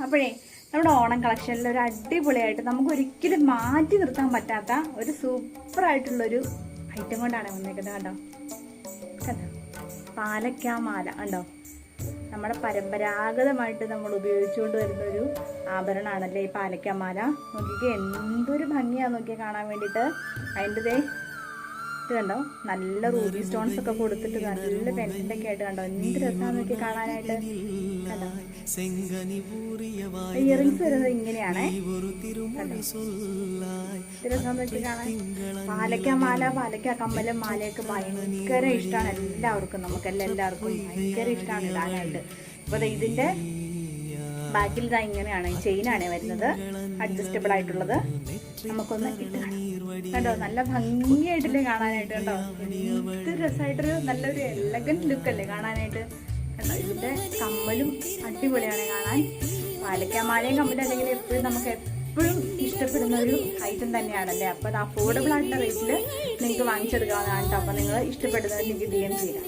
അപ്പോഴേ നമ്മുടെ ഓണം കളക്ഷനിൽ ഒരു അടിപൊളിയായിട്ട് നമുക്ക് ഒരിക്കലും മാറ്റി നിർത്താൻ പറ്റാത്ത ഒരു സൂപ്പറായിട്ടുള്ളൊരു ഐറ്റം കൊണ്ടാണ് വന്നേക്കുന്നത്. കണ്ടോ കണ്ടോ, പാലക്കാമാല കണ്ടോ, നമ്മുടെ പരമ്പരാഗതമായിട്ട് നമ്മൾ ഉപയോഗിച്ചുകൊണ്ട് വരുന്നൊരു ആഭരണമാണല്ലേ ഈ പാലക്കാമാല. നോക്കിക്കേ എന്തൊരു ഭംഗിയാന്ന് നോക്കിയാൽ കാണാൻ വേണ്ടിയിട്ട്. അതിൻ്റെ ഇത് കണ്ടോ, നല്ല റൂബി സ്റ്റോൺസ് ഒക്കെ കൊടുത്തിട്ട് നല്ല പെൻസിൻ്റെ ഒക്കെ ആയിട്ട് കണ്ടോ, എന്ത് രസമാണെന്ന് നോക്കി കാണാനായിട്ട്. കണ്ടോ, ഇയറിങ്സ് വരുന്നത് ഇങ്ങനെയാണേ. രസമാണെന്ന് വെച്ച് കാണാൻ. പാലക്കാമാല, പാലക്ക കമ്മലും മാലയൊക്കെ ഭയങ്കര ഇഷ്ടമാണ് എല്ലാവർക്കും, നമുക്കെല്ലാവർക്കും ഭയങ്കര ഇഷ്ടമാണ് ഇടാനായിട്ട്. അപ്പോൾ ഇതിൻ്റെ ബാക്കിൽ ഇതാ ഇങ്ങനെയാണ്, ചെയിനാണ് വരുന്നത്, അഡ്ജസ്റ്റബിൾ ആയിട്ടുള്ളത്. നമുക്കൊന്ന് ഇട്ട് കണ്ടോ, നല്ല ഭംഗിയായിട്ടല്ലേ കാണാനായിട്ട്. കണ്ടോ, എന്ത് രസമായിട്ടൊരു നല്ലൊരു എലഗന്റ് ലുക്കല്ലേ കാണാനായിട്ട്. കണ്ടോ, ഇതിന്റെ കമ്മലും അടിപൊളിയാണ് കാണാൻ. പാലക്കാമാലയും കമ്മലും അല്ലെങ്കിൽ എപ്പോഴും നമുക്ക് എപ്പോഴും ഇഷ്ടപ്പെടുന്ന ഒരു ഐറ്റം തന്നെയാണല്ലേ. അപ്പോൾ അത് അഫോർഡബിൾ ആയിട്ടുള്ള റേറ്റിൽ നിങ്ങൾക്ക് വാങ്ങിച്ചെടുക്കാവുന്നതാണ് കേട്ടോ. അപ്പോൾ നിങ്ങൾ ഇഷ്ടപ്പെടുന്നത് എനിക്ക് DM ചെയ്യാം.